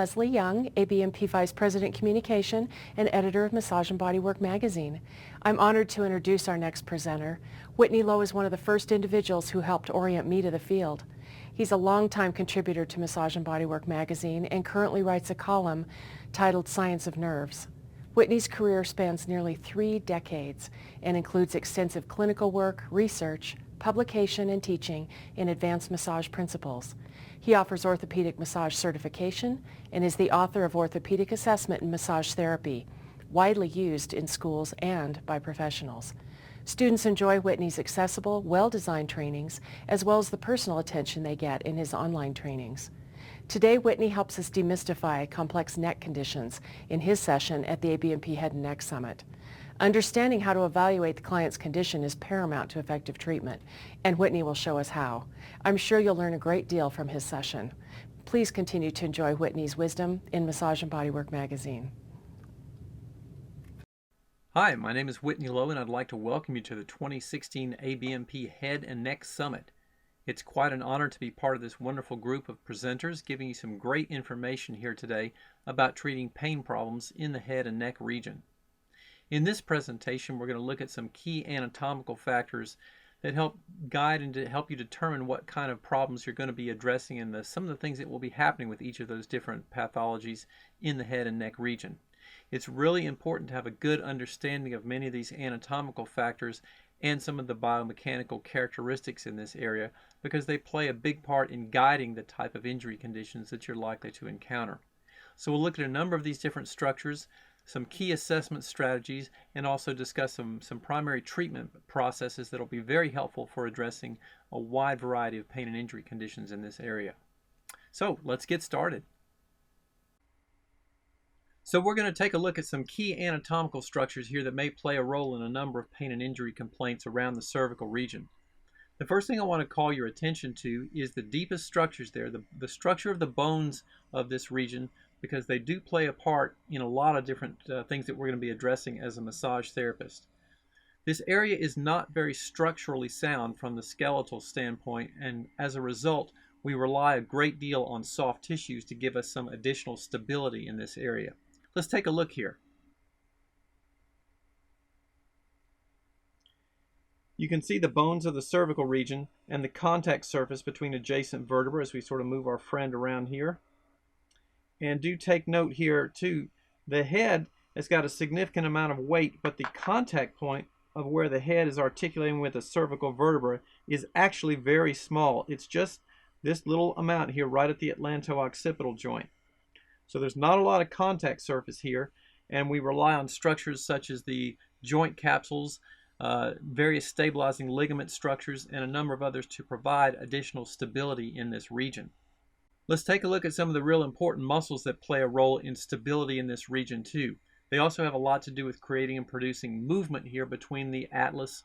Leslie Young, ABMP Vice President Communication and editor of Massage and Bodywork magazine. I'm honored to introduce our next presenter. Whitney Lowe is one of the first individuals who helped orient me to the field. He's a longtime contributor to Massage and Bodywork magazine and currently writes a column titled Science of Nerves. Whitney's career spans nearly 3 decades and includes extensive clinical work, research, publication, and teaching in advanced massage principles. He offers orthopedic massage certification and is the author of Orthopedic Assessment in Massage Therapy, widely used in schools and by professionals. Students enjoy Whitney's accessible, well-designed trainings, as well as the personal attention they get in his online trainings. Today, Whitney helps us demystify complex neck conditions in his session at the ABMP Head and Neck Summit. Understanding how to evaluate the client's condition is paramount to effective treatment, and Whitney will show us how. I'm sure you'll learn a great deal from his session. Please continue to enjoy Whitney's wisdom in Massage and Bodywork magazine. Hi, my name is Whitney Lowe, and I'd like to welcome you to the 2016 ABMP Head and Neck Summit. It's quite an honor to be part of this wonderful group of presenters giving you some great information here today about treating pain problems in the head and neck region. In this presentation, we're going to look at some key anatomical factors that help guide and to help you determine what kind of problems you're going to be addressing and some of the things that will be happening with each of those different pathologies in the head and neck region. It's really important to have a good understanding of many of these anatomical factors and some of the biomechanical characteristics in this area because they play a big part in guiding the type of injury conditions that you're likely to encounter. So we'll look at a number of these different structures, some key assessment strategies, and also discuss some primary treatment processes that will be very helpful for addressing a wide variety of pain and injury conditions in this area. So let's get started. So we're going to take a look at some key anatomical structures here that may play a role in a number of pain and injury complaints around the cervical region. The first thing I want to call your attention to is the deepest structures there, the structure of the bones of this region, because they do play a part in a lot of different things that we're going to be addressing as a massage therapist. This area is not very structurally sound from the skeletal standpoint, and as a result, we rely a great deal on soft tissues to give us some additional stability in this area. Let's take a look here. You can see the bones of the cervical region and the contact surface between adjacent vertebrae as we sort of move our friend around here. And do take note here too, the head has got a significant amount of weight, but the contact point of where the head is articulating with the cervical vertebra is actually very small. It's just this little amount here right at the atlanto-occipital joint. So there's not a lot of contact surface here, and we rely on structures such as the joint capsules, various stabilizing ligament structures, and a number of others to provide additional stability in this region. Let's take a look at some of the real important muscles that play a role in stability in this region too. They also have a lot to do with creating and producing movement here between the atlas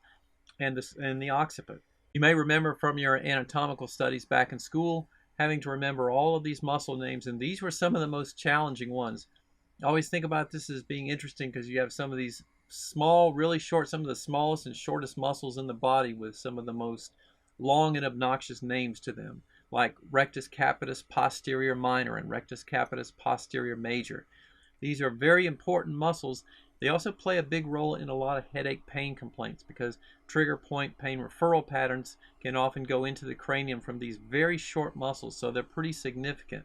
and the occiput. You may remember from your anatomical studies back in school having to remember all of these muscle names, and these were some of the most challenging ones. I always think about this as being interesting because you have some of these small, really short, some of the smallest and shortest muscles in the body with some of the most long and obnoxious names to them, like rectus capitis posterior minor and rectus capitis posterior major. These are very important muscles. They also play a big role in a lot of headache pain complaints because trigger point pain referral patterns can often go into the cranium from these very short muscles, so they're pretty significant.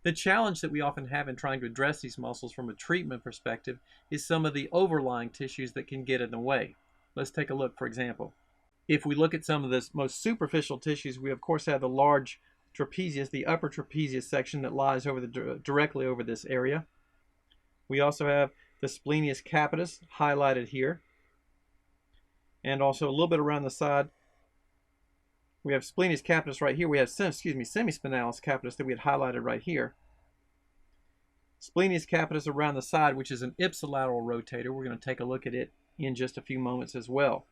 The challenge that we often have in trying to address these muscles from a treatment perspective is some of the overlying tissues that can get in the way. Let's take a look, for example. If we look at some of the most superficial tissues, we of course have the large trapezius, the upper trapezius section that lies over directly over this area. We also have the splenius capitis highlighted here, and also a little bit around the side. We have splenius capitis right here. We have semispinalis capitis that we had highlighted right here. Splenius capitis around the side, which is an ipsilateral rotator. We're going to take a look at it in just a few moments as well.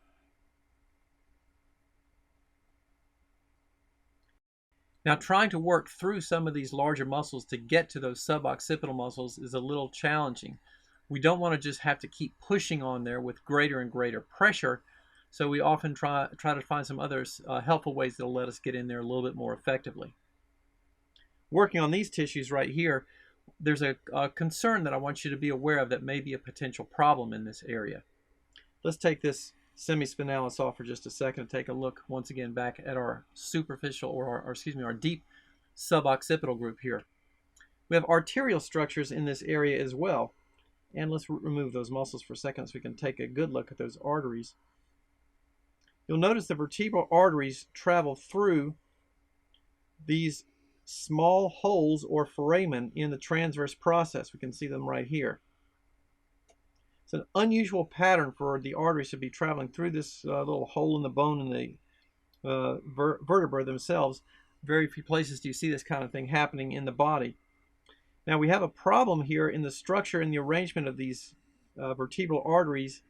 Now, trying to work through some of these larger muscles to get to those suboccipital muscles is a little challenging. We don't want to just have to keep pushing on there with greater and greater pressure, so we often try to find some other helpful ways that will let us get in there a little bit more effectively. working on these tissues right here, there's a concern that I want you to be aware of that may be a potential problem in this area. Let's take this semispinalis off for just a second and take a look once again back at our superficial, or our deep suboccipital group here. We have arterial structures in this area as well. And let's remove those muscles for a second so we can take a good look at those arteries. You'll notice the vertebral arteries travel through these small holes or foramen in the transverse process. We can see them right here. It's an unusual pattern for the arteries to be traveling through this little hole in the bone in the vertebrae themselves. Very few places do you see this kind of thing happening in the body. Now we have a problem here in the structure and the arrangement of these vertebral arteries,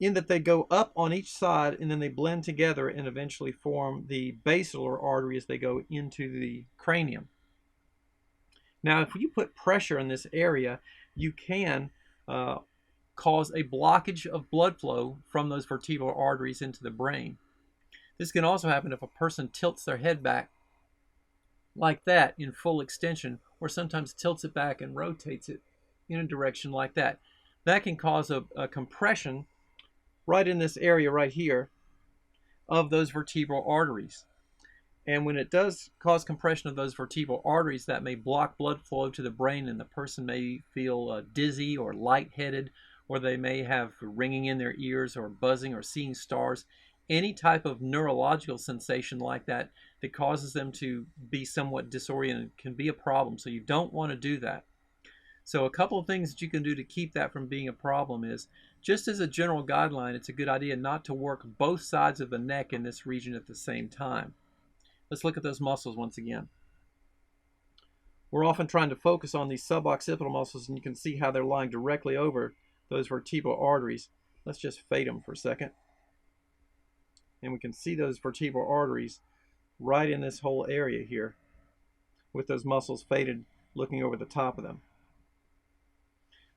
in that they go up on each side and then they blend together and eventually form the basilar artery as they go into the cranium. Now if you put pressure in this area, you can cause a blockage of blood flow from those vertebral arteries into the brain. This can also happen if a person tilts their head back like that in full extension, or sometimes tilts it back and rotates it in a direction like that. That can cause a compression right in this area right here of those vertebral arteries. And when it does cause compression of those vertebral arteries, that may block blood flow to the brain, and the person may feel dizzy or lightheaded, or they may have ringing in their ears or buzzing or seeing stars. Any type of neurological sensation like that that causes them to be somewhat disoriented can be a problem. So you don't want to do that. So a couple of things that you can do to keep that from being a problem is, just as a general guideline, it's a good idea not to work both sides of the neck in this region at the same time. Let's look at those muscles once again. We're often trying to focus on these suboccipital muscles, and you can see how they're lying directly over those vertebral arteries. Let's just fade them for a second. And we can see those vertebral arteries right in this whole area here, with those muscles faded looking over the top of them.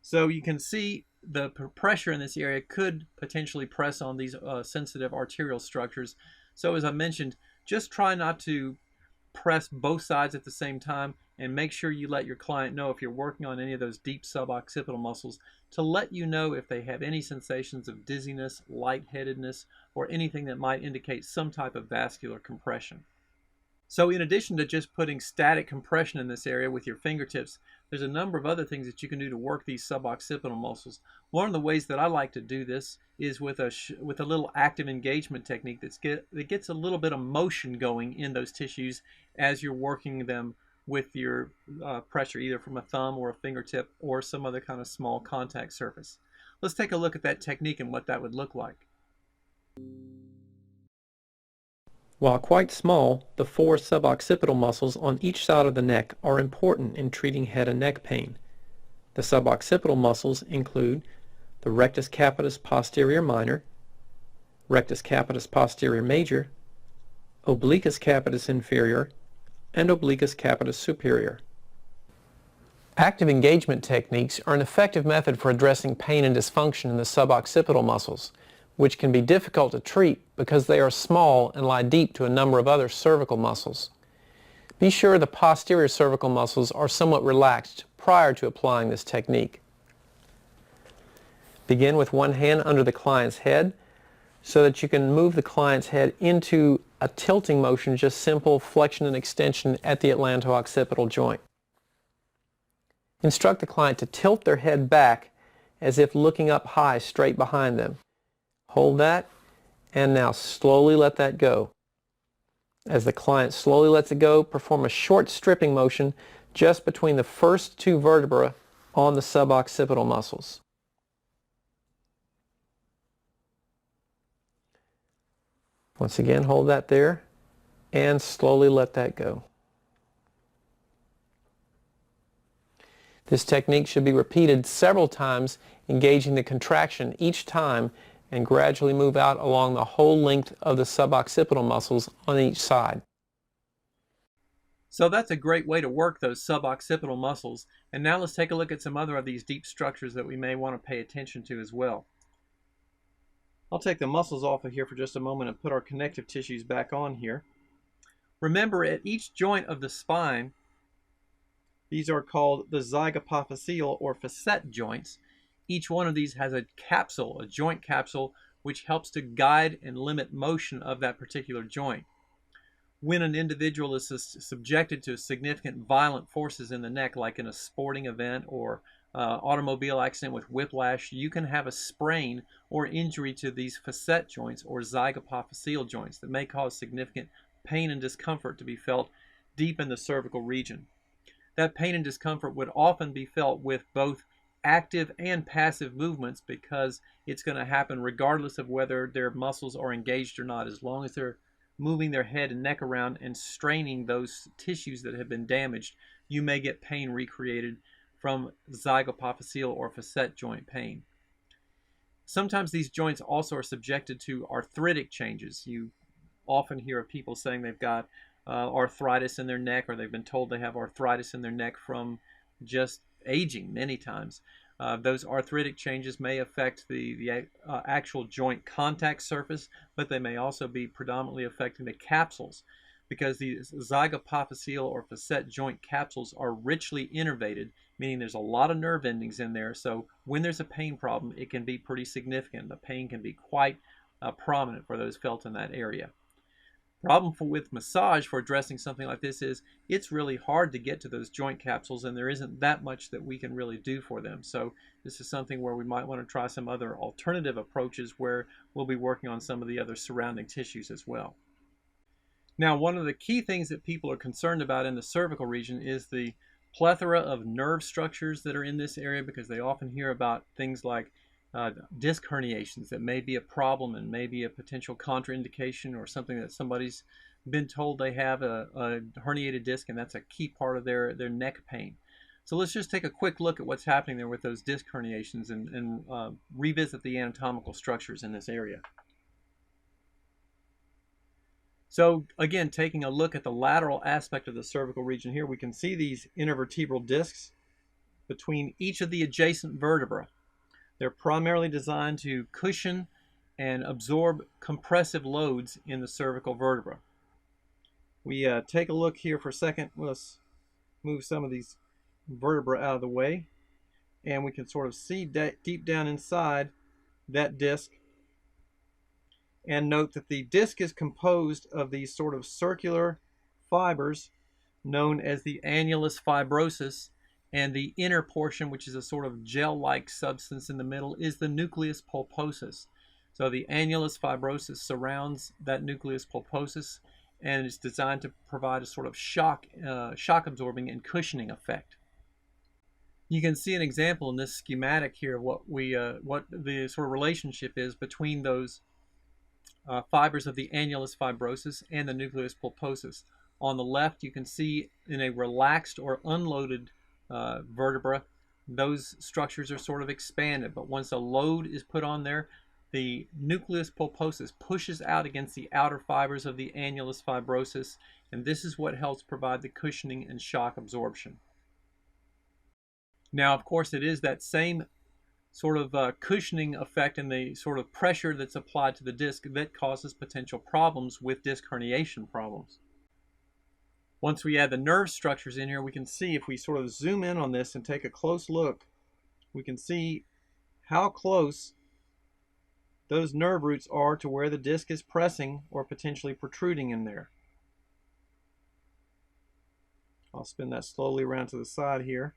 So you can see the pressure in this area could potentially press on these sensitive arterial structures. So as I mentioned, just try not to press both sides at the same time, and make sure you let your client know if you're working on any of those deep suboccipital muscles, to let you know if they have any sensations of dizziness, lightheadedness, or anything that might indicate some type of vascular compression. So in addition to just putting static compression in this area with your fingertips, there's a number of other things that you can do to work these suboccipital muscles. One of the ways that I like to do this is with a little active engagement technique that gets a little bit of motion going in those tissues as you're working them with your pressure, either from a thumb or a fingertip or some other kind of small contact surface. Let's take a look at that technique and what that would look like. While quite small, the 4 suboccipital muscles on each side of the neck are important in treating head and neck pain. The suboccipital muscles include the rectus capitis posterior minor, rectus capitis posterior major, obliquus capitis inferior, and obliquus capitis superior. Active engagement techniques are an effective method for addressing pain and dysfunction in the suboccipital muscles, which can be difficult to treat because they are small and lie deep to a number of other cervical muscles. Be sure the posterior cervical muscles are somewhat relaxed prior to applying this technique. Begin with one hand under the client's head so that you can move the client's head into a tilting motion, just simple flexion and extension at the atlanto-occipital joint. Instruct the client to tilt their head back as if looking up high straight behind them. Hold that, and now slowly let that go. As the client slowly lets it go, perform a short stripping motion just between the first 2 vertebrae on the suboccipital muscles. Once again, hold that there, and slowly let that go. This technique should be repeated several times, engaging the contraction each time, and gradually move out along the whole length of the suboccipital muscles on each side. So that's a great way to work those suboccipital muscles. And now let's take a look at some other of these deep structures that we may want to pay attention to as well. I'll take the muscles off of here for just a moment and put our connective tissues back on here. Remember, at each joint of the spine, These are called the zygapophyseal or facet joints. Each one of these has a capsule, a joint capsule, which helps to guide and limit motion of that particular joint. When an individual is subjected to significant violent forces in the neck, like in a sporting event or automobile accident with whiplash, you can have a sprain or injury to these facet joints or zygapophyseal joints that may cause significant pain and discomfort to be felt deep in the cervical region. That pain and discomfort would often be felt with both active and passive movements, because it's going to happen regardless of whether their muscles are engaged or not. As long as they're moving their head and neck around and straining those tissues that have been damaged, you may get pain recreated from zygapophyseal or facet joint pain. Sometimes these joints also are subjected to arthritic changes. You often hear of people saying they've got arthritis in their neck, or they've been told they have arthritis in their neck from just aging many times. Those arthritic changes may affect the actual joint contact surface, but they may also be predominantly affecting the capsules, because these zygapophyseal or facet joint capsules are richly innervated, meaning there's a lot of nerve endings in there. So when there's a pain problem, it can be pretty significant. The pain can be quite prominent for those felt in that area. Problem with massage for addressing something like this is it's really hard to get to those joint capsules, and there isn't that much that we can really do for them. So this is something where we might want to try some other alternative approaches where we'll be working on some of the other surrounding tissues as well. Now, one of the key things that people are concerned about in the cervical region is the plethora of nerve structures that are in this area, because they often hear about things like disc herniations that may be a problem and may be a potential contraindication, or something that somebody's been told they have a herniated disc, and that's a key part of their neck pain. So let's just take a quick look at what's happening there with those disc herniations and revisit the anatomical structures in this area. So again, taking a look at the lateral aspect of the cervical region here, we can see these intervertebral discs between each of the adjacent vertebrae. They're primarily designed to cushion and absorb compressive loads in the cervical vertebra. We take a look here for a second. Let's move some of these vertebrae out of the way, and we can sort of see deep down inside that disc, and note that the disc is composed of these sort of circular fibers known as the annulus fibrosus, and the inner portion, which is a sort of gel-like substance in the middle, is the nucleus pulposus. So the annulus fibrosus surrounds that nucleus pulposus, and it's designed to provide a sort of shock absorbing and cushioning effect. You can see an example in this schematic here of what the sort of relationship is between those fibers of the annulus fibrosus and the nucleus pulposus. On the left, you can see in a relaxed or unloaded vertebra, those structures are sort of expanded, but once a load is put on there, the nucleus pulposus pushes out against the outer fibers of the annulus fibrosus, and this is what helps provide the cushioning and shock absorption. Now, of course, it is that same sort of cushioning effect and the sort of pressure that's applied to the disc that causes potential problems with disc herniation problems. Once we add the nerve structures in here, we can see, if we sort of zoom in on this and take a close look, we can see how close those nerve roots are to where the disc is pressing or potentially protruding in there. I'll spin that slowly around to the side here.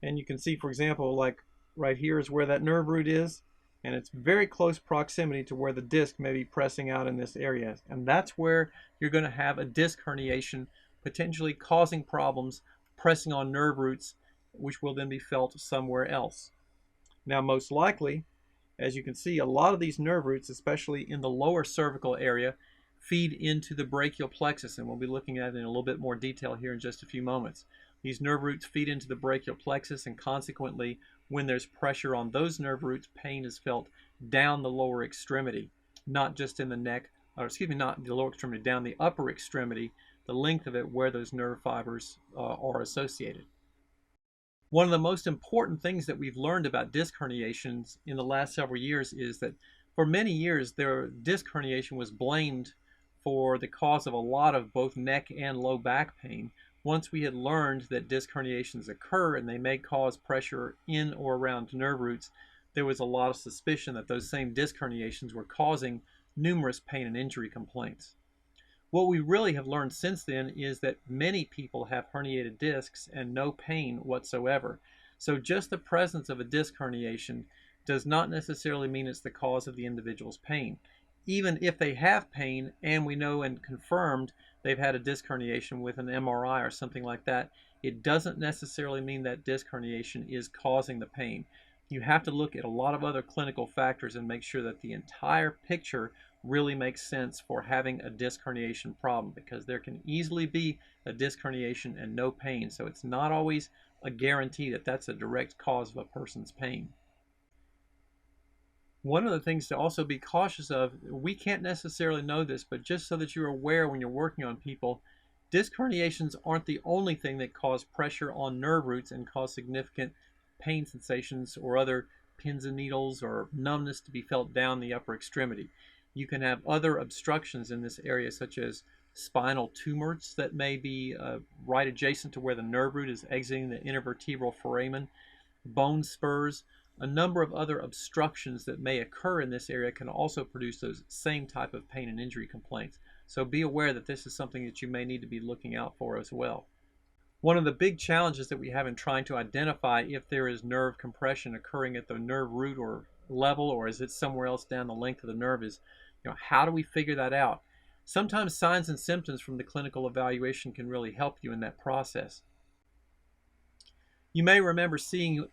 And you can see, for example, like right here is where that nerve root is, and it's very close proximity to where the disc may be pressing out in this area. And that's where you're going to have a disc herniation, potentially causing problems, pressing on nerve roots, which will then be felt somewhere else. Now, most likely, as you can see, a lot of these nerve roots, especially in the lower cervical area, feed into the brachial plexus, and we'll be looking at it in a little bit more detail here in just a few moments. These nerve roots feed into the brachial plexus, and consequently, when there's pressure on those nerve roots, pain is felt down the lower extremity, not just in the neck, or excuse me, not the lower extremity, down the upper extremity, the length of it where those nerve fibers are associated. One of the most important things that we've learned about disc herniations in the last several years is that for many years, disc herniation was blamed for the cause of a lot of both neck and low back pain. Once we had learned that disc herniations occur and they may cause pressure in or around nerve roots, there was a lot of suspicion that those same disc herniations were causing numerous pain and injury complaints. What we really have learned since then is that many people have herniated discs and no pain whatsoever. So just the presence of a disc herniation does not necessarily mean it's the cause of the individual's pain. Even if they have pain and we know and confirmed they've had a disc herniation with an MRI or something like that, it doesn't necessarily mean that disc herniation is causing the pain. You have to look at a lot of other clinical factors and make sure that the entire picture really makes sense for having a disc herniation problem, because there can easily be a disc herniation and no pain. So it's not always a guarantee that that's a direct cause of a person's pain. One of the things to also be cautious of, we can't necessarily know this, but just so that you're aware when you're working on people, disc herniations aren't the only thing that cause pressure on nerve roots and cause significant pain sensations or other pins and needles or numbness to be felt down the upper extremity. You can have other obstructions in this area, such as spinal tumors that may be right adjacent to where the nerve root is exiting the intervertebral foramen, bone spurs. A number of other obstructions that may occur in this area can also produce those same type of pain and injury complaints. So be aware that this is something that you may need to be looking out for as well. One of the big challenges that we have in trying to identify if there is nerve compression occurring at the nerve root or level, or is it somewhere else down the length of the nerve, is, how do we figure that out? Sometimes signs and symptoms from the clinical evaluation can really help you in that process. You may remember seeing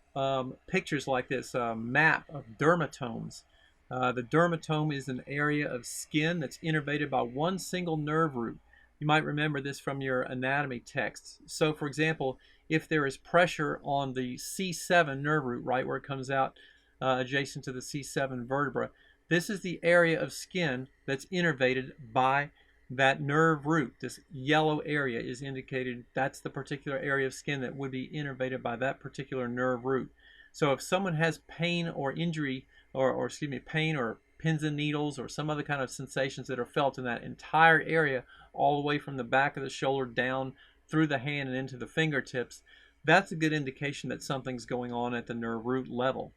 pictures like this, map of dermatomes. The dermatome is an area of skin that's innervated by one single nerve root. You might remember this from your anatomy texts. So for example, if there is pressure on the C7 nerve root, right where it comes out adjacent to the C7 vertebra, this is the area of skin that's innervated by that nerve root. This yellow area is indicated, that's the particular area of skin that would be innervated by that particular nerve root. So if someone has pain or injury, or pain or pins and needles or some other kind of sensations that are felt in that entire area, all the way from the back of the shoulder down through the hand and into the fingertips, that's a good indication that something's going on at the nerve root level.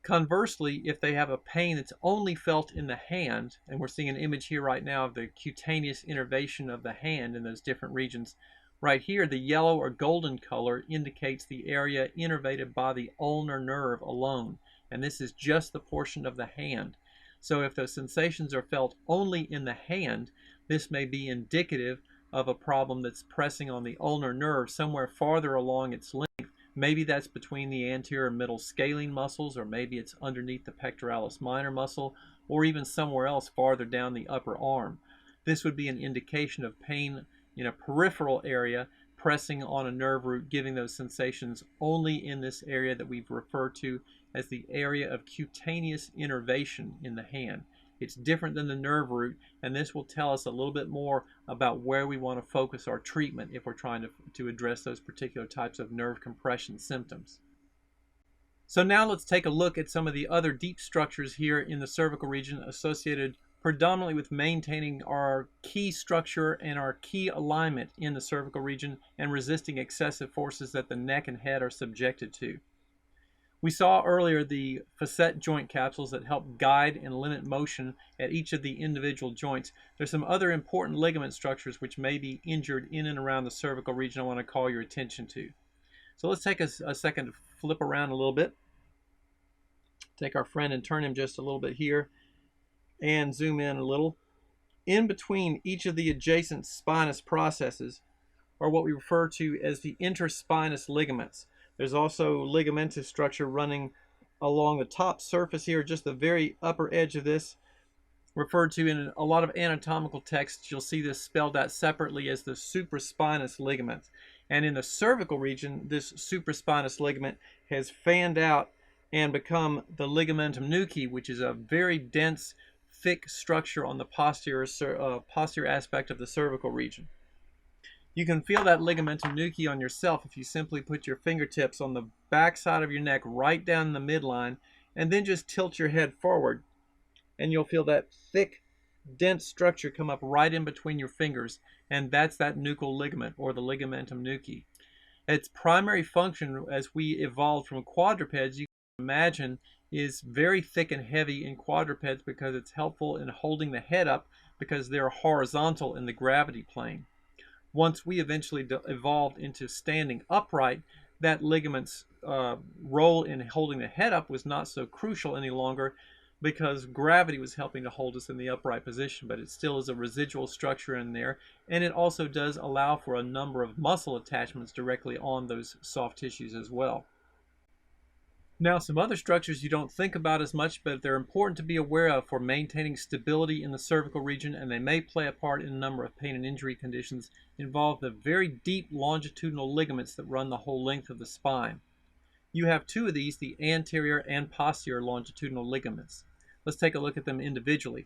Conversely, if they have a pain that's only felt in the hand, and we're seeing an image here right now of the cutaneous innervation of the hand in those different regions, right here the yellow or golden color indicates the area innervated by the ulnar nerve alone, and this is just the portion of the hand. So if those sensations are felt only in the hand, this may be indicative of a problem that's pressing on the ulnar nerve somewhere farther along its length. Maybe that's between the anterior middle scalene muscles, or maybe it's underneath the pectoralis minor muscle, or even somewhere else farther down the upper arm. This would be an indication of pain in a peripheral area pressing on a nerve root, giving those sensations only in this area that we've referred to as the area of cutaneous innervation in the hand. It's different than the nerve root, and this will tell us a little bit more about where we want to focus our treatment if we're trying to address those particular types of nerve compression symptoms. So now let's take a look at some of the other deep structures here in the cervical region associated predominantly with maintaining our key structure and our key alignment in the cervical region and resisting excessive forces that the neck and head are subjected to. We saw earlier the facet joint capsules that help guide and limit motion at each of the individual joints. There's some other important ligament structures which may be injured in and around the cervical region I want to call your attention to. So let's take a second to flip around a little bit. Take our friend and turn him just a little bit here and zoom in a little. In between each of the adjacent spinous processes are what we refer to as the interspinous ligaments. There's also ligamentous structure running along the top surface here, just the very upper edge of this, referred to in a lot of anatomical texts. You'll see this spelled out separately as the supraspinous ligaments. And in the cervical region, this supraspinous ligament has fanned out and become the ligamentum nuchae, which is a very dense, thick structure on the posterior aspect of the cervical region. You can feel that ligamentum nuchae on yourself if you simply put your fingertips on the back side of your neck right down the midline and then just tilt your head forward, and you'll feel that thick dense structure come up right in between your fingers, and that's that nuchal ligament, or the ligamentum nuchae. Its primary function as we evolved from quadrupeds, you can imagine, is very thick and heavy in quadrupeds because it's helpful in holding the head up because they're horizontal in the gravity plane. Once we eventually evolved into standing upright, that ligament's role in holding the head up was not so crucial any longer because gravity was helping to hold us in the upright position, but it still is a residual structure in there, and it also does allow for a number of muscle attachments directly on those soft tissues as well. Now, some other structures you don't think about as much, but they're important to be aware of for maintaining stability in the cervical region, and they may play a part in a number of pain and injury conditions, involve the very deep longitudinal ligaments that run the whole length of the spine. You have two of these, the anterior and posterior longitudinal ligaments. Let's take a look at them individually.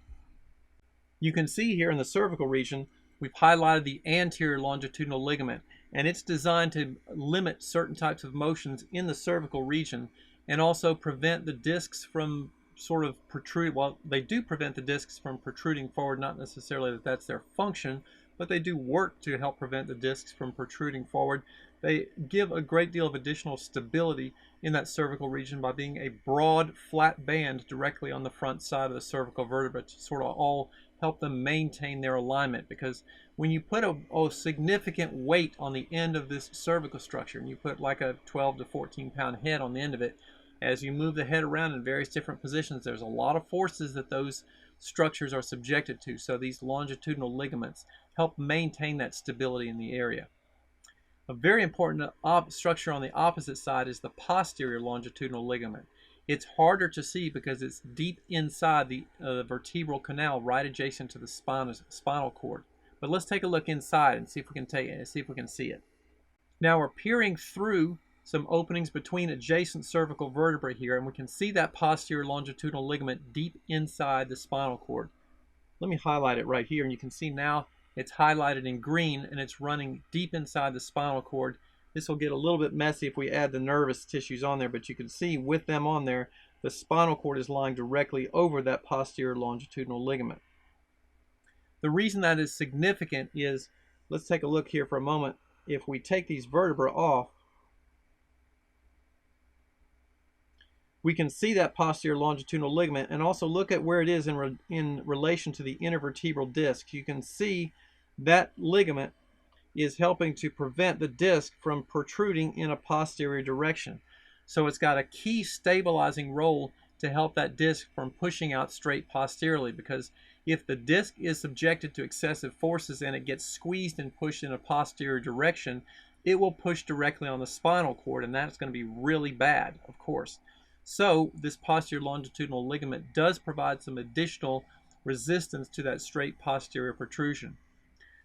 You can see here in the cervical region, we've highlighted the anterior longitudinal ligament, and it's designed to limit certain types of motions in the cervical region and also prevent the discs from sort of protruding. Well, they do prevent the discs from protruding forward, not necessarily that that's their function, but they do work to help prevent the discs from protruding forward. They give a great deal of additional stability in that cervical region by being a broad, flat band directly on the front side of the cervical vertebra to sort of all help them maintain their alignment, because when you put a significant weight on the end of this cervical structure, and you put like a 12 to 14 pound head on the end of it, as you move the head around in various different positions, there's a lot of forces that those structures are subjected to. So these longitudinal ligaments help maintain that stability in the area. A very important structure on the opposite side is the posterior longitudinal ligament. It's harder to see because it's deep inside the vertebral canal, right adjacent to the spinal cord. But let's take a look inside and see if we can see it. Now we're peering through some openings between adjacent cervical vertebrae here, and we can see that posterior longitudinal ligament deep inside the spinal cord. Let me highlight it right here, and you can see now it's highlighted in green, and it's running deep inside the spinal cord. This will get a little bit messy if we add the nervous tissues on there, but you can see with them on there, the spinal cord is lying directly over that posterior longitudinal ligament. The reason that is significant is, let's take a look here for a moment. If we take these vertebrae off, we can see that posterior longitudinal ligament, and also look at where it is in relation to the intervertebral disc. You can see that ligament is helping to prevent the disc from protruding in a posterior direction. So it's got a key stabilizing role to help that disc from pushing out straight posteriorly, because if the disc is subjected to excessive forces and it gets squeezed and pushed in a posterior direction, it will push directly on the spinal cord, and that's going to be really bad, of course. So this posterior longitudinal ligament does provide some additional resistance to that straight posterior protrusion.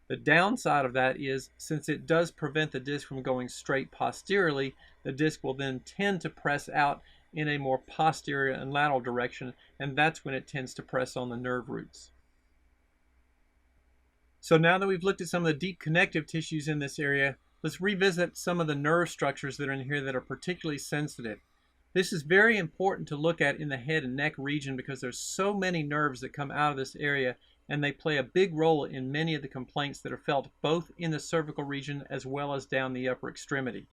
The downside of that is, since it does prevent the disc from going straight posteriorly, the disc will then tend to press out in a more posterior and lateral direction, and that's when it tends to press on the nerve roots. So now that we've looked at some of the deep connective tissues in this area, let's revisit some of the nerve structures that are in here that are particularly sensitive. This is very important to look at in the head and neck region because there's so many nerves that come out of this area, and they play a big role in many of the complaints that are felt both in the cervical region as well as down the upper extremity.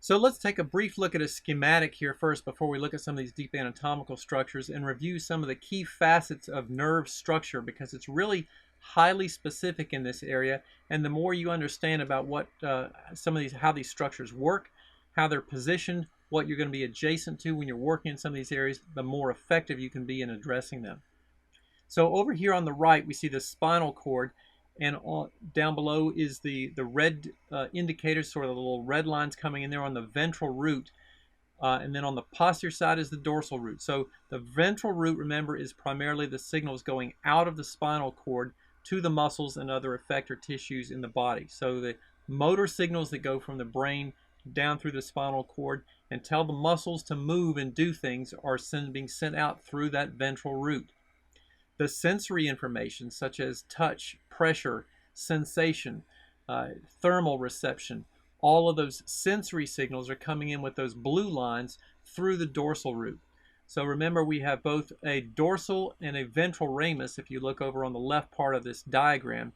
So let's take a brief look at a schematic here first before we look at some of these deep anatomical structures and review some of the key facets of nerve structure, because it's really highly specific in this area, and the more you understand about what how these structures work, how they're positioned, what you're going to be adjacent to when you're working in some of these areas, the more effective you can be in addressing them. So over here on the right, we see the spinal cord, and down below is the red indicators, sort of the little red lines coming in there on the ventral root, and then on the posterior side is the dorsal root. So the ventral root, remember, is primarily the signals going out of the spinal cord to the muscles and other effector tissues in the body. So the motor signals that go from the brain down through the spinal cord and tell the muscles to move and do things are being sent out through that ventral root. The sensory information, such as touch, pressure, sensation, thermal reception, all of those sensory signals are coming in with those blue lines through the dorsal root. So remember, we have both a dorsal and a ventral ramus if you look over on the left part of this diagram.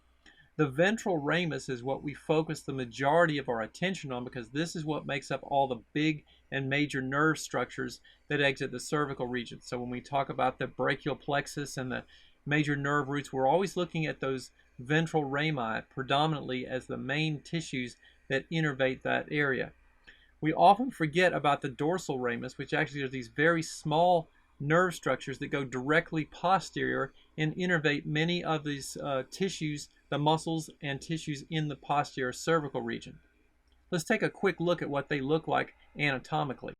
The ventral ramus is what we focus the majority of our attention on because this is what makes up all the big and major nerve structures that exit the cervical region. So when we talk about the brachial plexus and the major nerve roots, we're always looking at those ventral rami predominantly as the main tissues that innervate that area. We often forget about the dorsal ramus, which actually are these very small nerve structures that go directly posterior and innervate many of these tissues, the muscles and tissues in the posterior cervical region. Let's take a quick look at what they look like anatomically.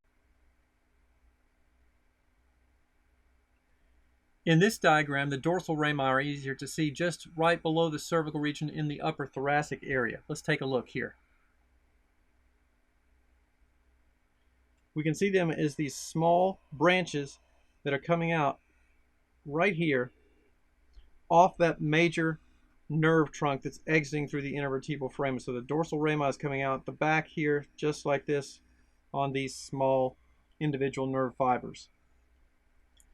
In this diagram, the dorsal rami are easier to see just right below the cervical region in the upper thoracic area. Let's take a look here. We can see them as these small branches that are coming out right here off that major nerve trunk that's exiting through the intervertebral foramen. So the dorsal rami is coming out the back here just like this on these small individual nerve fibers.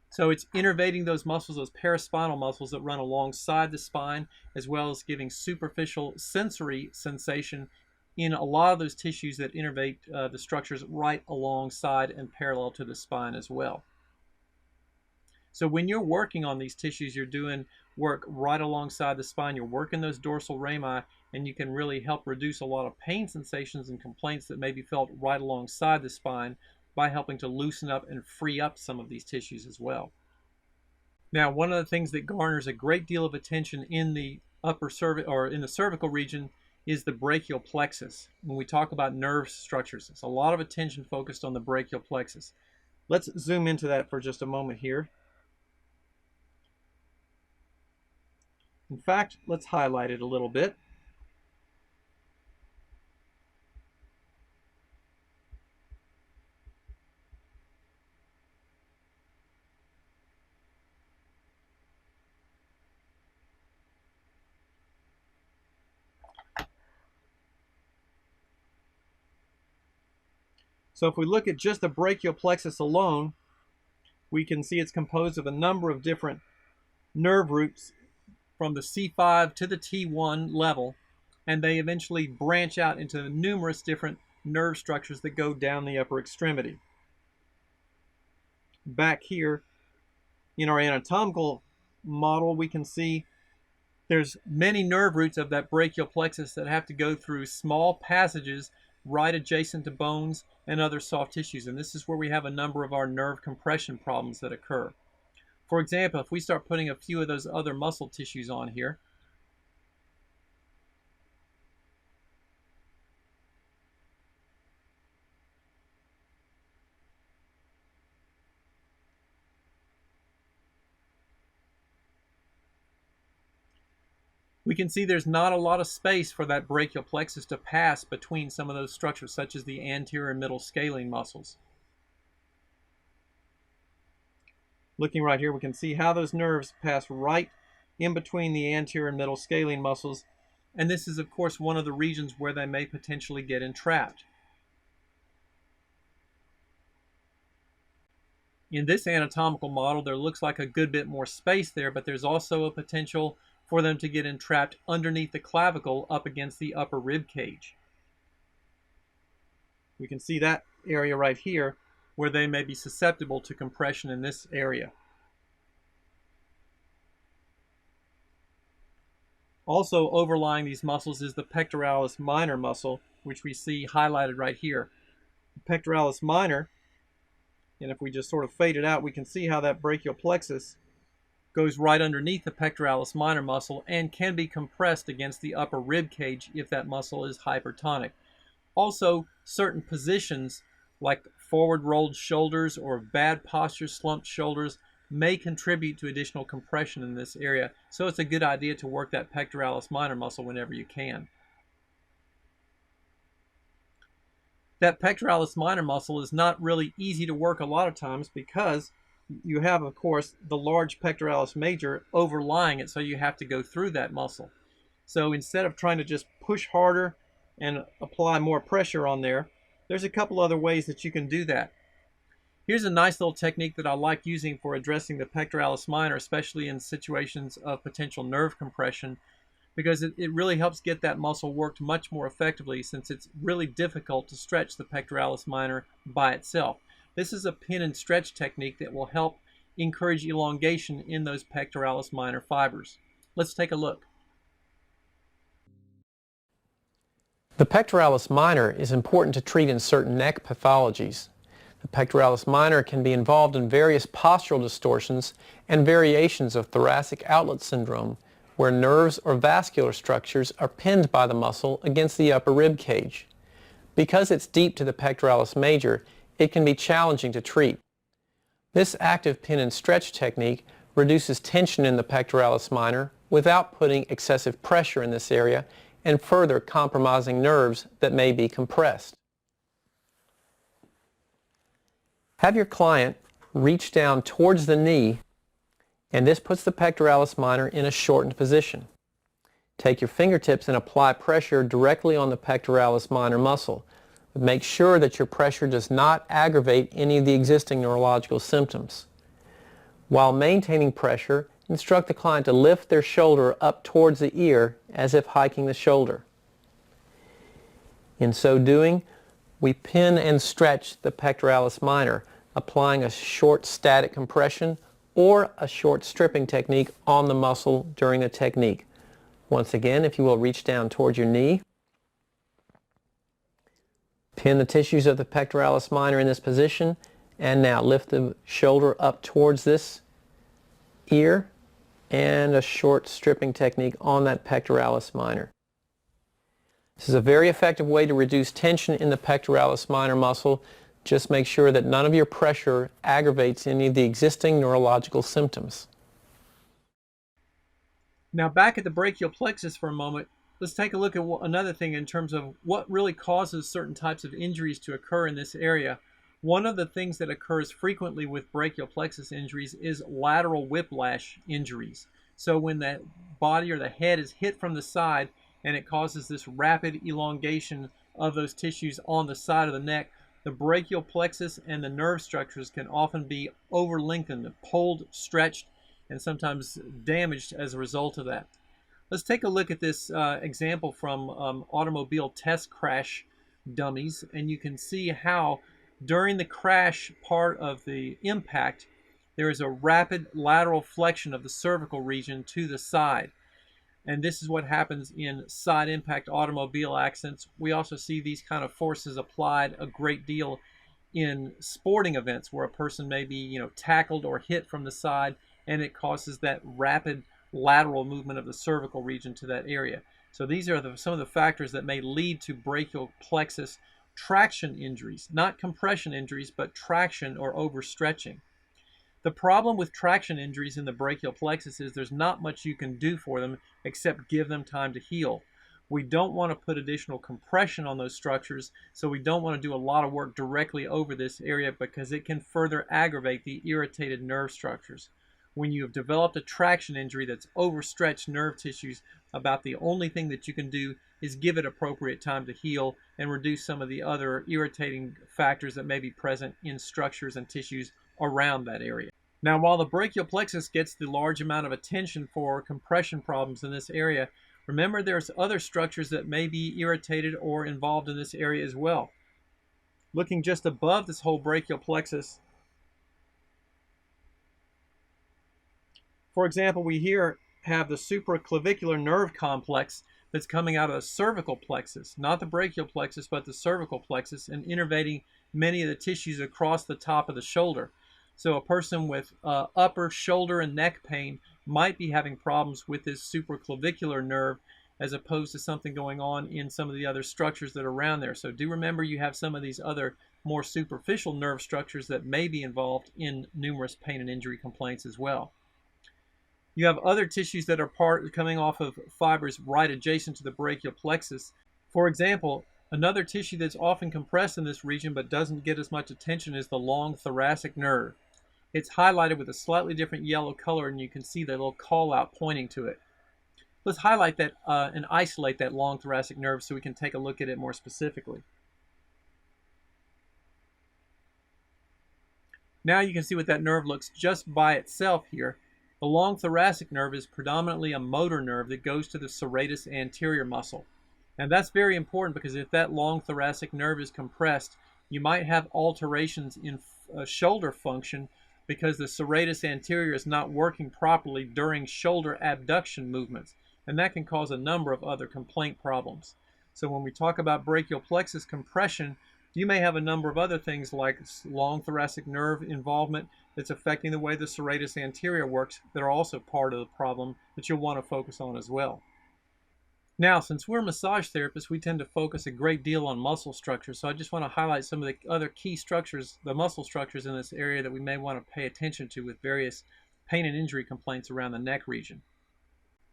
So it's innervating those muscles, those paraspinal muscles that run alongside the spine, as well as giving superficial sensory sensation in a lot of those tissues that innervate the structures right alongside and parallel to the spine as well. So when you're working on these tissues, you're doing work right alongside the spine. You're working those dorsal rami, and you can really help reduce a lot of pain sensations and complaints that may be felt right alongside the spine by helping to loosen up and free up some of these tissues as well. Now, one of the things that garners a great deal of attention in the upper or in the cervical region is the brachial plexus. When we talk about nerve structures, there's a lot of attention focused on the brachial plexus. Let's zoom into that for just a moment here. In fact, let's highlight it a little bit. So if we look at just the brachial plexus alone, we can see it's composed of a number of different nerve roots from the C5 to the T1 level, and they eventually branch out into numerous different nerve structures that go down the upper extremity. Back here in our anatomical model, we can see there's many nerve roots of that brachial plexus that have to go through small passages right adjacent to bones and other soft tissues, and this is where we have a number of our nerve compression problems that occur. For example, if we start putting a few of those other muscle tissues on here, we can see there's not a lot of space for that brachial plexus to pass between some of those structures, such as the anterior and middle scalene muscles. Looking right here, we can see how those nerves pass right in between the anterior and middle scalene muscles, and this is, of course, one of the regions where they may potentially get entrapped. In this anatomical model, there looks like a good bit more space there, but there's also a potential for them to get entrapped underneath the clavicle up against the upper rib cage. We can see that area right here where they may be susceptible to compression in this area. Also overlying these muscles is the pectoralis minor muscle, which we see highlighted right here. The pectoralis minor, and if we just sort of fade it out, we can see how that brachial plexus goes right underneath the pectoralis minor muscle and can be compressed against the upper rib cage if that muscle is hypertonic. Also, certain positions like forward rolled shoulders or bad posture, slumped shoulders, may contribute to additional compression in this area, so it's a good idea to work that pectoralis minor muscle whenever you can. That pectoralis minor muscle is not really easy to work a lot of times because you have, of course, the large pectoralis major overlying it, so you have to go through that muscle. So instead of trying to just push harder and apply more pressure on there, there's a couple other ways that you can do that. Here's a nice little technique that I like using for addressing the pectoralis minor, especially in situations of potential nerve compression, because it really helps get that muscle worked much more effectively, since it's really difficult to stretch the pectoralis minor by itself. This is a pin and stretch technique that will help encourage elongation in those pectoralis minor fibers. Let's take a look. The pectoralis minor is important to treat in certain neck pathologies. The pectoralis minor can be involved in various postural distortions and variations of thoracic outlet syndrome, where nerves or vascular structures are pinned by the muscle against the upper rib cage. Because it's deep to the pectoralis major, it can be challenging to treat. This active pin and stretch technique reduces tension in the pectoralis minor without putting excessive pressure in this area and further compromising nerves that may be compressed. Have your client reach down towards the knee, and this puts the pectoralis minor in a shortened position. Take your fingertips and apply pressure directly on the pectoralis minor muscle. But make sure that your pressure does not aggravate any of the existing neurological symptoms. While maintaining pressure, instruct the client to lift their shoulder up towards the ear as if hiking the shoulder. In so doing, we pin and stretch the pectoralis minor, applying a short static compression or a short stripping technique on the muscle during the technique. Once again, if you will reach down towards your knee, pin the tissues of the pectoralis minor in this position, and now lift the shoulder up towards this ear and a short stripping technique on that pectoralis minor. This is a very effective way to reduce tension in the pectoralis minor muscle. Just make sure that none of your pressure aggravates any of the existing neurological symptoms. Now back at the brachial plexus for a moment, let's take a look at another thing in terms of what really causes certain types of injuries to occur in this area. One of the things that occurs frequently with brachial plexus injuries is lateral whiplash injuries. So when the body or the head is hit from the side and it causes this rapid elongation of those tissues on the side of the neck, the brachial plexus and the nerve structures can often be over-lengthened, pulled, stretched, and sometimes damaged as a result of that. Let's take a look at this example from automobile test crash dummies, and you can see how during the crash part of the impact, there is a rapid lateral flexion of the cervical region to the side. And this is what happens in side impact automobile accidents. We also see these kind of forces applied a great deal in sporting events where a person may be, tackled or hit from the side, and it causes that rapid lateral movement of the cervical region to that area. So these are some of the factors that may lead to brachial plexus traction injuries, not compression injuries, but traction or overstretching. The problem with traction injuries in the brachial plexus is there's not much you can do for them except give them time to heal. We don't want to put additional compression on those structures, so we don't want to do a lot of work directly over this area because it can further aggravate the irritated nerve structures. When you have developed a traction injury that's overstretched nerve tissues, about the only thing that you can do is give it appropriate time to heal and reduce some of the other irritating factors that may be present in structures and tissues around that area. Now, while the brachial plexus gets the large amount of attention for compression problems in this area, remember there's other structures that may be irritated or involved in this area as well. Looking just above this whole brachial plexus, for example, we here have the supraclavicular nerve complex that's coming out of the cervical plexus, not the brachial plexus, but the cervical plexus, and innervating many of the tissues across the top of the shoulder. So a person with upper shoulder and neck pain might be having problems with this supraclavicular nerve as opposed to something going on in some of the other structures that are around there. So do remember you have some of these other more superficial nerve structures that may be involved in numerous pain and injury complaints as well. You have other tissues that are coming off of fibers right adjacent to the brachial plexus. For example, another tissue that's often compressed in this region but doesn't get as much attention is the long thoracic nerve. It's highlighted with a slightly different yellow color, and you can see the little call out pointing to it. Let's highlight that and isolate that long thoracic nerve so we can take a look at it more specifically. Now you can see what that nerve looks just by itself here. The long thoracic nerve is predominantly a motor nerve that goes to the serratus anterior muscle. And that's very important because if that long thoracic nerve is compressed, you might have alterations in shoulder function because the serratus anterior is not working properly during shoulder abduction movements. And that can cause a number of other complaint problems. So when we talk about brachial plexus compression, you may have a number of other things like long thoracic nerve involvement that's affecting the way the serratus anterior works that are also part of the problem that you'll want to focus on as well. Now, since we're massage therapists, we tend to focus a great deal on muscle structure. So I just want to highlight some of the other key structures, the muscle structures in this area that we may want to pay attention to with various pain and injury complaints around the neck region.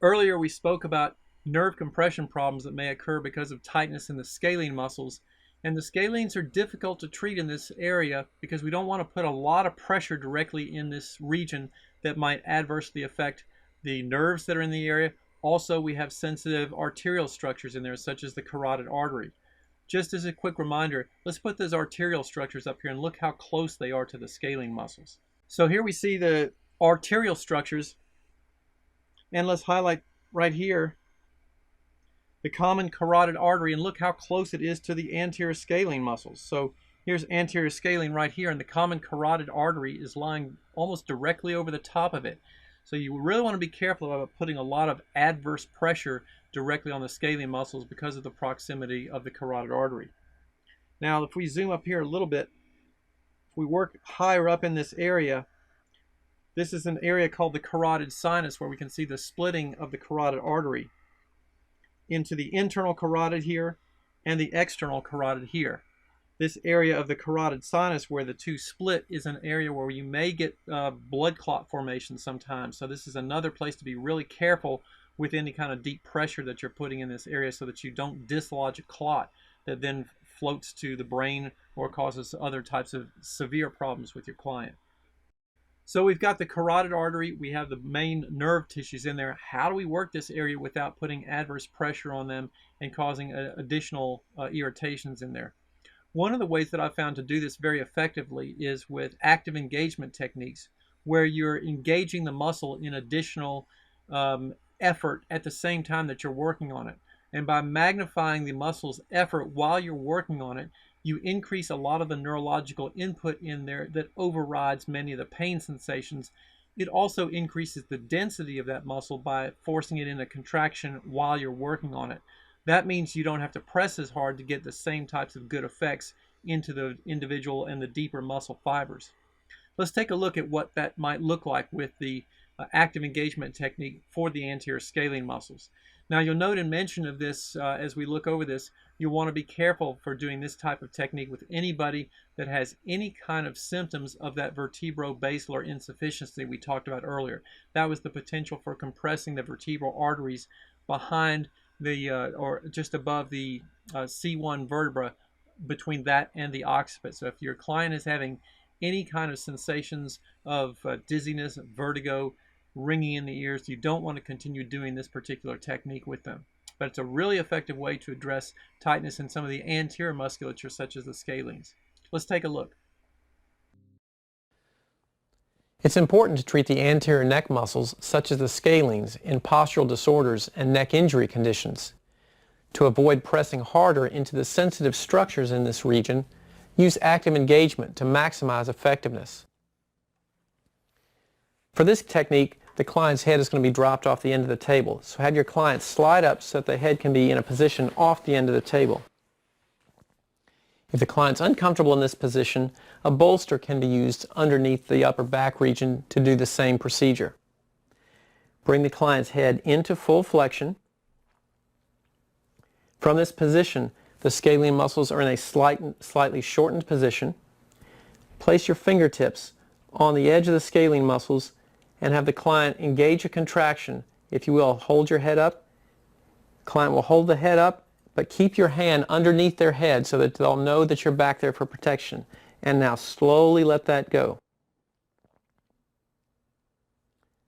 Earlier, we spoke about nerve compression problems that may occur because of tightness in the scalene muscles. And the scalenes are difficult to treat in this area because we don't want to put a lot of pressure directly in this region that might adversely affect the nerves that are in the area. Also, we have sensitive arterial structures in there, such as the carotid artery. Just as a quick reminder, let's put those arterial structures up here and look how close they are to the scalene muscles. So here we see the arterial structures, and let's highlight right here the common carotid artery, and look how close it is to the anterior scalene muscles. So here's anterior scalene right here, and the common carotid artery is lying almost directly over the top of it. So you really want to be careful about putting a lot of adverse pressure directly on the scalene muscles because of the proximity of the carotid artery. Now, if we zoom up here a little bit, if we work higher up in this area, this is an area called the carotid sinus where we can see the splitting of the carotid artery into the internal carotid here and the external carotid here. This area of the carotid sinus where the two split is an area where you may get blood clot formation sometimes. So this is another place to be really careful with any kind of deep pressure that you're putting in this area so that you don't dislodge a clot that then floats to the brain or causes other types of severe problems with your client. So we've got the carotid artery, we have the main nerve tissues in there. How do we work this area without putting adverse pressure on them and causing additional irritations in there? One of the ways that I've found to do this very effectively is with active engagement techniques, where you're engaging the muscle in additional effort at the same time that you're working on it. And by magnifying the muscle's effort while you're working on it, you increase a lot of the neurological input in there that overrides many of the pain sensations. It also increases the density of that muscle by forcing it in a contraction while you're working on it. That means you don't have to press as hard to get the same types of good effects into the individual and the deeper muscle fibers. Let's take a look at what that might look like with the active engagement technique for the anterior scalene muscles. Now you'll note in mention of this, as we look over this, you'll want to be careful for doing this type of technique with anybody that has any kind of symptoms of that vertebrobasilar insufficiency we talked about earlier. That was the potential for compressing the vertebral arteries behind the, or just above the C1 vertebra, between that and the occiput. So if your client is having any kind of sensations of dizziness, vertigo, ringing in the ears, you don't want to continue doing this particular technique with them. But it's a really effective way to address tightness in some of the anterior musculature, such as the scalenes. Let's take a look. It's important to treat the anterior neck muscles, such as the scalenes, in postural disorders and neck injury conditions. To avoid pressing harder into the sensitive structures in this region, use active engagement to maximize effectiveness. For this technique, the client's head is going to be dropped off the end of the table. So have your client slide up so that the head can be in a position off the end of the table. If the client's uncomfortable in this position, a bolster can be used underneath the upper back region to do the same procedure. Bring the client's head into full flexion. From this position, the scalene muscles are in a slightly shortened position. Place your fingertips on the edge of the scalene muscles and have the client engage a contraction. If you will, hold your head up. The client will hold the head up, but keep your hand underneath their head so that they'll know that you're back there for protection. And now slowly let that go.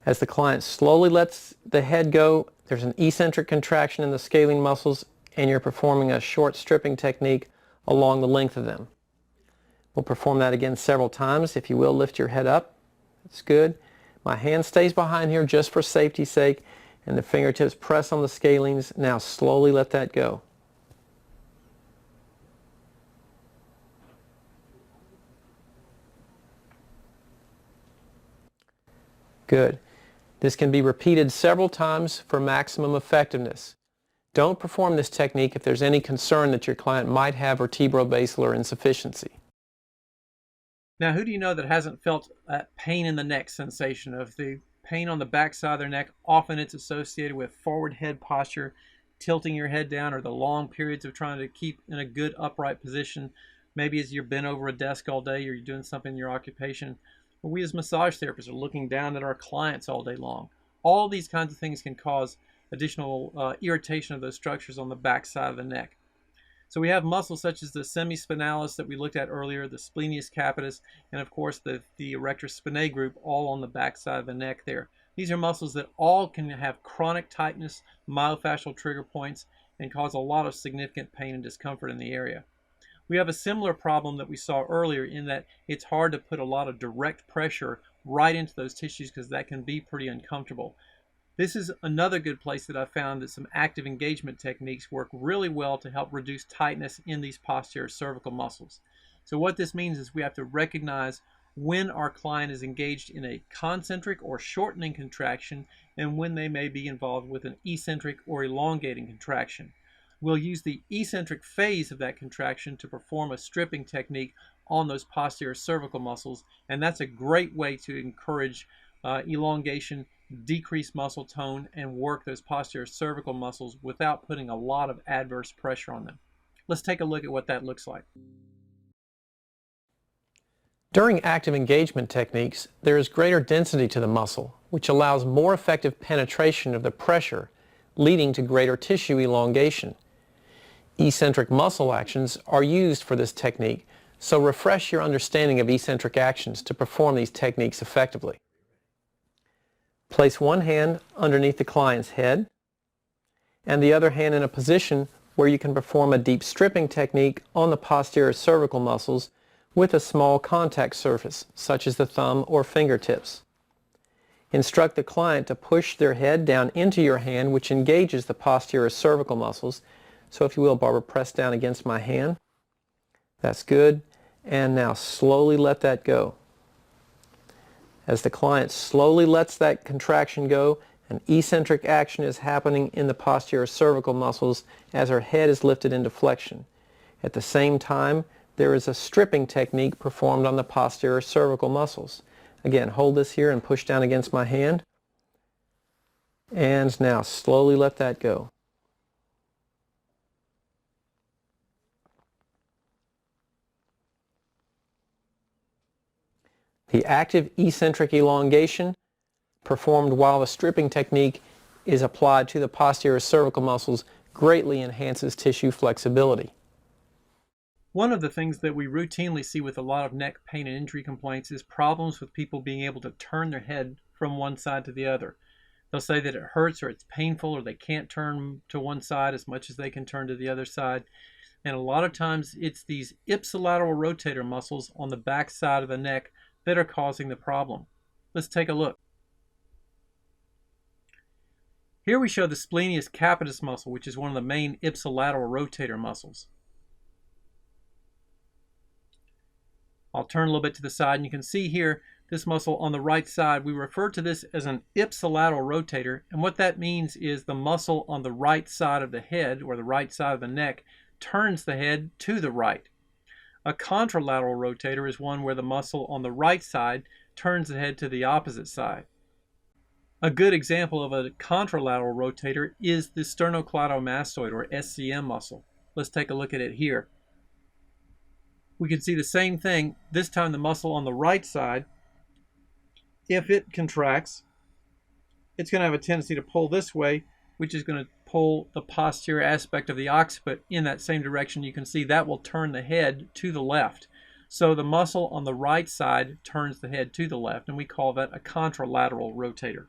As the client slowly lets the head go, there's an eccentric contraction in the scalene muscles, and you're performing a short stripping technique along the length of them. We'll perform that again several times. If you will, lift your head up. That's good. My hand stays behind here just for safety's sake, and the fingertips press on the scalenes. Now slowly let that go. Good. This can be repeated several times for maximum effectiveness. Don't perform this technique if there's any concern that your client might have vertebrobasilar insufficiency. Now, who do you know that hasn't felt that pain in the neck sensation of the pain on the back side of their neck? Often it's associated with forward head posture, tilting your head down, or the long periods of trying to keep in a good upright position. Maybe as you're bent over a desk all day, or you're doing something in your occupation. We as massage therapists are looking down at our clients all day long. All these kinds of things can cause additional irritation of those structures on the back side of the neck. So we have muscles such as the semispinalis that we looked at earlier, the splenius capitis, and of course the erector spinae group, all on the back side of the neck there. These are muscles that all can have chronic tightness, myofascial trigger points, and cause a lot of significant pain and discomfort in the area. We have a similar problem that we saw earlier in that it's hard to put a lot of direct pressure right into those tissues because that can be pretty uncomfortable. This is another good place that I found that some active engagement techniques work really well to help reduce tightness in these posterior cervical muscles. So what this means is we have to recognize when our client is engaged in a concentric or shortening contraction and when they may be involved with an eccentric or elongating contraction. We'll use the eccentric phase of that contraction to perform a stripping technique on those posterior cervical muscles, and that's a great way to encourage elongation, decrease muscle tone, and work those posterior cervical muscles without putting a lot of adverse pressure on them. Let's take a look at what that looks like. During active engagement techniques, there is greater density to the muscle, which allows more effective penetration of the pressure, leading to greater tissue elongation. Eccentric muscle actions are used for this technique, so refresh your understanding of eccentric actions to perform these techniques effectively. Place one hand underneath the client's head and the other hand in a position where you can perform a deep stripping technique on the posterior cervical muscles with a small contact surface, such as the thumb or fingertips. Instruct the client to push their head down into your hand, which engages the posterior cervical muscles. So if you will, Barbara, press down against my hand. That's good. And now slowly let that go. As the client slowly lets that contraction go, an eccentric action is happening in the posterior cervical muscles as her head is lifted into flexion. At the same time, there is a stripping technique performed on the posterior cervical muscles. Again, hold this here and push down against my hand. And now slowly let that go. The active eccentric elongation performed while the stripping technique is applied to the posterior cervical muscles greatly enhances tissue flexibility. One of the things that we routinely see with a lot of neck pain and injury complaints is problems with people being able to turn their head from one side to the other. They'll say that it hurts or it's painful or they can't turn to one side as much as they can turn to the other side. And a lot of times it's these ipsilateral rotator muscles on the back side of the neck that are causing the problem. Let's take a look. Here we show the splenius capitis muscle, which is one of the main ipsilateral rotator muscles. I'll turn a little bit to the side and you can see here this muscle on the right side. We refer to this as an ipsilateral rotator, and what that means is the muscle on the right side of the head or the right side of the neck turns the head to the right. A contralateral rotator is one where the muscle on the right side turns the head to the opposite side. A good example of a contralateral rotator is the sternocleidomastoid or SCM muscle. Let's take a look at it here. We can see the same thing, this time the muscle on the right side, if it contracts, it's going to have a tendency to pull this way, which is going to pull the posterior aspect of the occiput in that same direction. You can see that will turn the head to the left. So the muscle on the right side turns the head to the left, and we call that a contralateral rotator.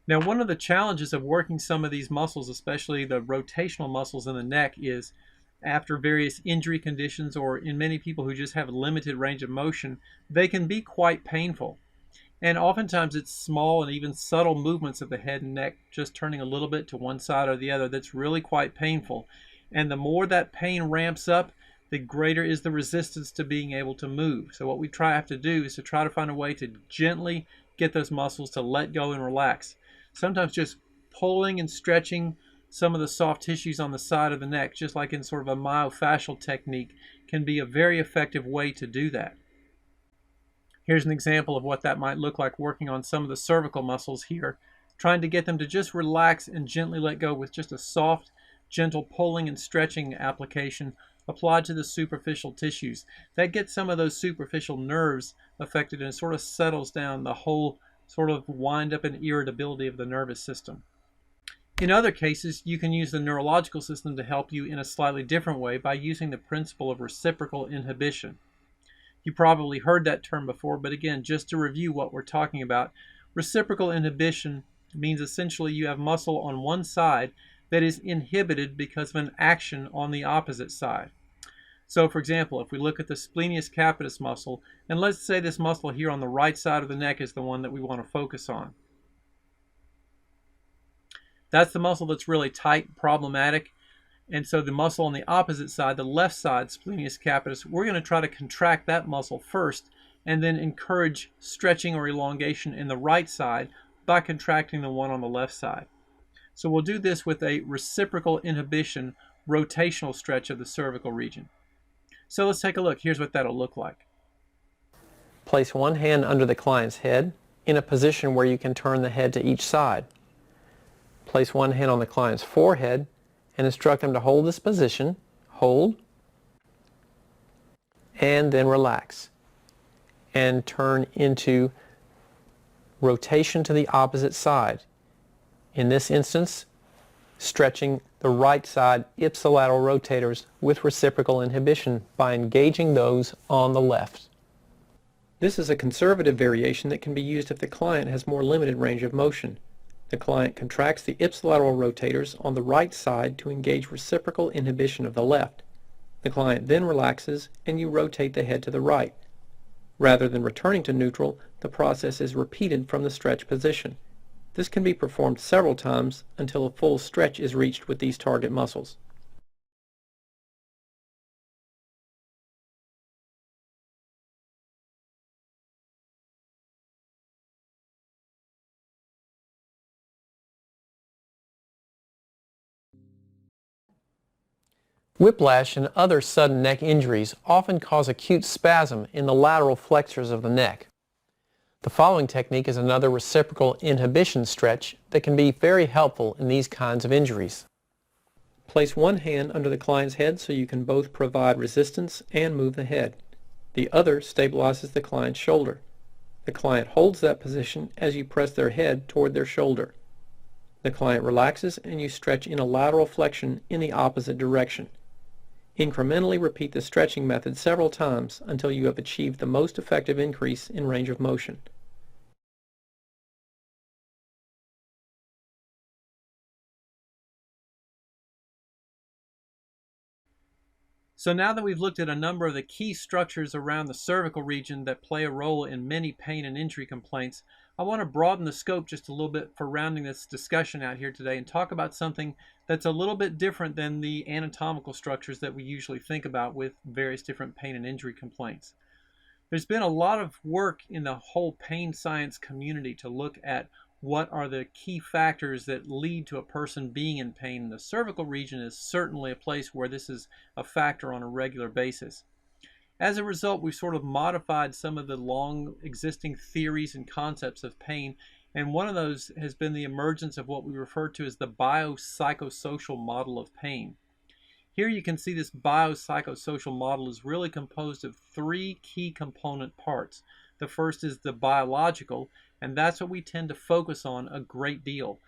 Now, one of the challenges of working some of these muscles, especially the rotational muscles in the neck, is after various injury conditions, or in many people who just have limited range of motion, they can be quite painful. And oftentimes it's small and even subtle movements of the head and neck, just turning a little bit to one side or the other, that's really quite painful. And the more that pain ramps up, the greater is the resistance to being able to move. So what we have to do is to try to find a way to gently get those muscles to let go and relax. Sometimes just pulling and stretching some of the soft tissues on the side of the neck, just like in sort of a myofascial technique, can be a very effective way to do that. Here's an example of what that might look like working on some of the cervical muscles here, trying to get them to just relax and gently let go with just a soft, gentle pulling and stretching application applied to the superficial tissues. That gets some of those superficial nerves affected and sort of settles down the whole sort of wind up and irritability of the nervous system. In other cases, you can use the neurological system to help you in a slightly different way by using the principle of reciprocal inhibition. You probably heard that term before, but again, just to review what we're talking about, reciprocal inhibition means essentially you have muscle on one side that is inhibited because of an action on the opposite side. So for example, if we look at the splenius capitis muscle, and let's say this muscle here on the right side of the neck is the one that we want to focus on. That's the muscle that's really tight, problematic. And so the muscle on the opposite side, the left side, splenius capitis, we're going to try to contract that muscle first and then encourage stretching or elongation in the right side by contracting the one on the left side. So we'll do this with a reciprocal inhibition rotational stretch of the cervical region. So let's take a look. Here's what that'll look like. Place one hand under the client's head in a position where you can turn the head to each side. Place one hand on the client's forehead and instruct them to hold this position, hold, and then relax, and turn into rotation to the opposite side. In this instance, stretching the right side ipsilateral rotators with reciprocal inhibition by engaging those on the left. This is a conservative variation that can be used if the client has more limited range of motion. The client contracts the ipsilateral rotators on the right side to engage reciprocal inhibition of the left. The client then relaxes and you rotate the head to the right. Rather than returning to neutral, the process is repeated from the stretch position. This can be performed several times until a full stretch is reached with these target muscles. Whiplash and other sudden neck injuries often cause acute spasm in the lateral flexors of the neck. The following technique is another reciprocal inhibition stretch that can be very helpful in these kinds of injuries. Place one hand under the client's head so you can both provide resistance and move the head. The other stabilizes the client's shoulder. The client holds that position as you press their head toward their shoulder. The client relaxes and you stretch in a lateral flexion in the opposite direction. Incrementally repeat the stretching method several times until you have achieved the most effective increase in range of motion. So now that we've looked at a number of the key structures around the cervical region that play a role in many pain and injury complaints, I want to broaden the scope just a little bit for rounding this discussion out here today and talk about something that's a little bit different than the anatomical structures that we usually think about with various different pain and injury complaints. There's been a lot of work in the whole pain science community to look at what are the key factors that lead to a person being in pain. The cervical region is certainly a place where this is a factor on a regular basis. As a result, we've sort of modified some of the long existing theories and concepts of pain, and one of those has been the emergence of what we refer to as the biopsychosocial model of pain. Here you can see this biopsychosocial model is really composed of three key component parts. The first is the biological, and that's what we tend to focus on a great deal.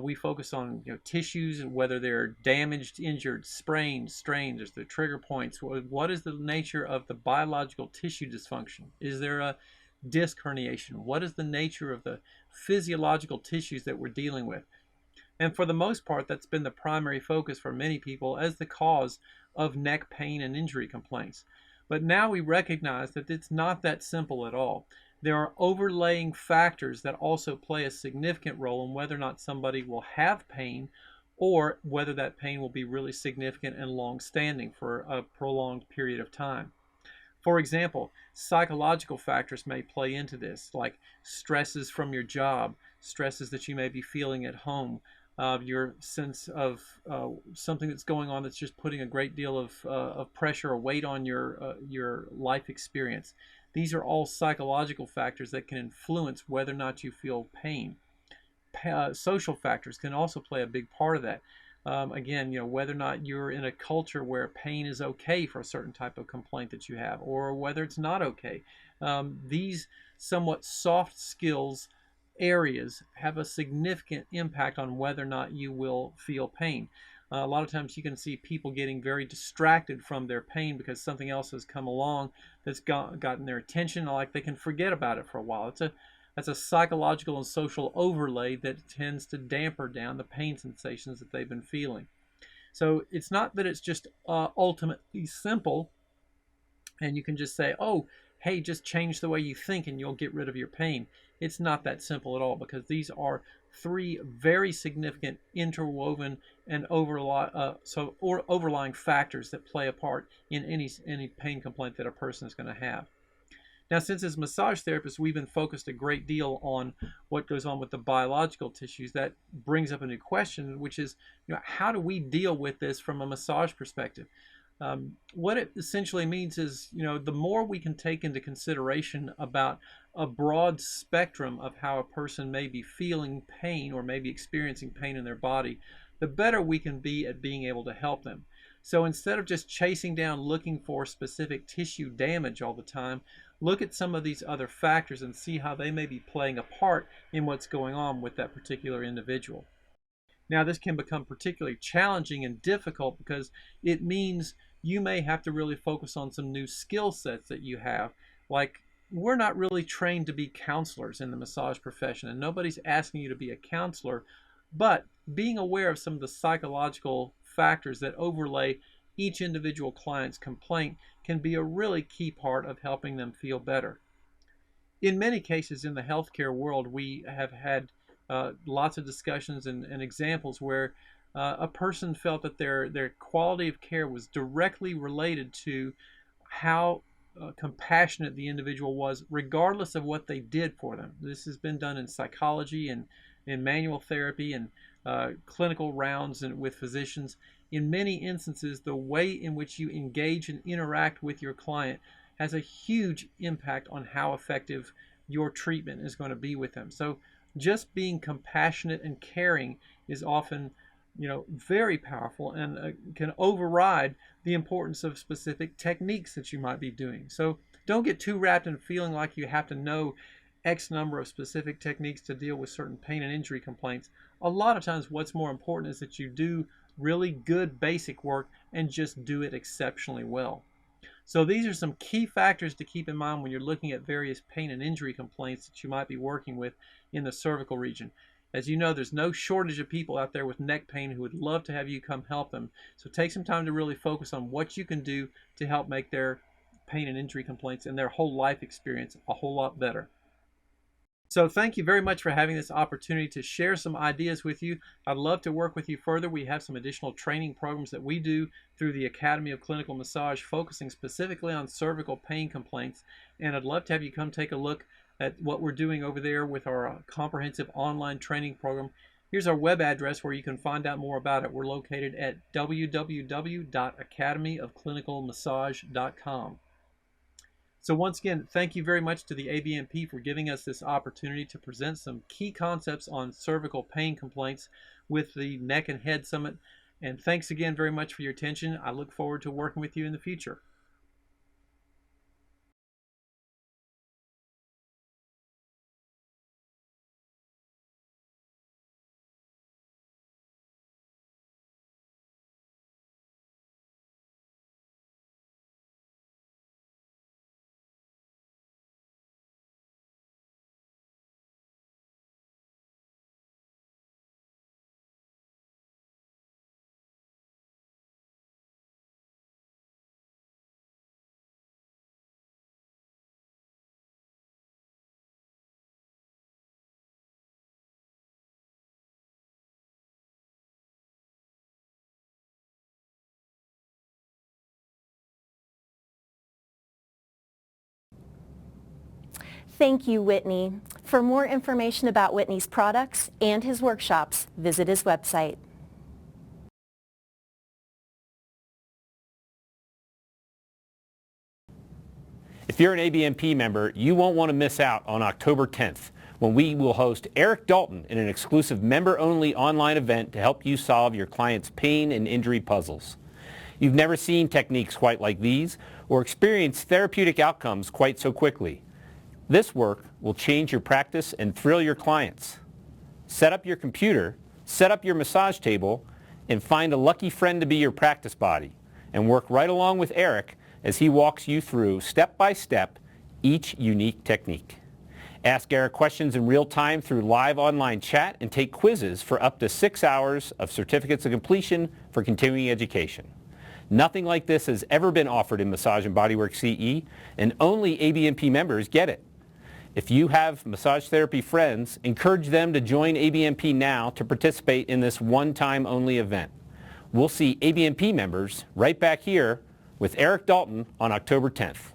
We focus on tissues, whether they're damaged, injured, sprained, strained, is the trigger points. What is the nature of the biological tissue dysfunction? Is there a disc herniation? What is the nature of the physiological tissues that we're dealing with? And for the most part, that's been the primary focus for many people as the cause of neck pain and injury complaints. But now we recognize that it's not that simple at all. There are overlaying factors that also play a significant role in whether or not somebody will have pain or whether that pain will be really significant and long-standing for a prolonged period of time. For example, psychological factors may play into this, like stresses from your job, stresses that you may be feeling at home, your sense of something that's going on that's just putting a great deal of pressure or weight on your life experience. These are all psychological factors that can influence whether or not you feel pain. Social factors can also play a big part of that. Again, whether or not you're in a culture where pain is okay for a certain type of complaint that you have, or whether it's not okay. These somewhat soft skills areas have a significant impact on whether or not you will feel pain. A lot of times you can see people getting very distracted from their pain because something else has come along that's gotten their attention, like they can forget about it for a while. That's a psychological and social overlay that tends to damper down the pain sensations that they've been feeling. So it's not that it's just ultimately simple and you can just say, oh, hey, just change the way you think and you'll get rid of your pain. It's not that simple at all, because these are three very significant interwoven and overlying factors that play a part in any pain complaint that a person is going to have. Now, since as massage therapists, we've been focused a great deal on what goes on with the biological tissues. That brings up a new question, which is, how do we deal with this from a massage perspective? What it essentially means is, the more we can take into consideration about a broad spectrum of how a person may be feeling pain or may be experiencing pain in their body, the better we can be at being able to help them. So instead of just chasing down looking for specific tissue damage all the time, look at some of these other factors and see how they may be playing a part in what's going on with that particular individual. Now, this can become particularly challenging and difficult because it means you may have to really focus on some new skill sets that you have. Like, we're not really trained to be counselors in the massage profession, and nobody's asking you to be a counselor, but being aware of some of the psychological factors that overlay each individual client's complaint can be a really key part of helping them feel better. In many cases in the healthcare world, we have had lots of discussions and examples where a person felt that their quality of care was directly related to how compassionate the individual was, regardless of what they did for them. This has been done in psychology and in manual therapy and clinical rounds and with physicians. In many instances, the way in which you engage and interact with your client has a huge impact on how effective your treatment is going to be with them. So just being compassionate and caring is often, very powerful and can override the importance of specific techniques that you might be doing. So don't get too wrapped in feeling like you have to know X number of specific techniques to deal with certain pain and injury complaints. A lot of times what's more important is that you do really good basic work and just do it exceptionally well. So these are some key factors to keep in mind when you're looking at various pain and injury complaints that you might be working with in the cervical region. As you know, there's no shortage of people out there with neck pain who would love to have you come help them. So take some time to really focus on what you can do to help make their pain and injury complaints and their whole life experience a whole lot better. So thank you very much for having this opportunity to share some ideas with you. I'd love to work with you further. We have some additional training programs that we do through the Academy of Clinical Massage, focusing specifically on cervical pain complaints. And I'd love to have you come take a look at what we're doing over there with our comprehensive online training program. Here's our web address where you can find out more about it. We're located at www.academyofclinicalmassage.com. So once again, thank you very much to the ABMP for giving us this opportunity to present some key concepts on cervical pain complaints with the Neck and Head Summit. And thanks again very much for your attention. I look forward to working with you in the future. Thank you, Whitney. For more information about Whitney's products and his workshops, visit his website. If you're an ABMP member, you won't want to miss out on October 10th, when we will host Eric Dalton in an exclusive member-only online event to help you solve your clients' pain and injury puzzles. You've never seen techniques quite like these or experienced therapeutic outcomes quite so quickly. This work will change your practice and thrill your clients. Set up your computer, set up your massage table, and find a lucky friend to be your practice body, and work right along with Eric as he walks you through step by step each unique technique. Ask Eric questions in real time through live online chat and take quizzes for up to 6 hours of certificates of completion for continuing education. Nothing like this has ever been offered in Massage and Bodywork CE, and only ABMP members get it. If you have massage therapy friends, encourage them to join ABMP now to participate in this one-time only event. We'll see ABMP members right back here with Eric Dalton on October 10th.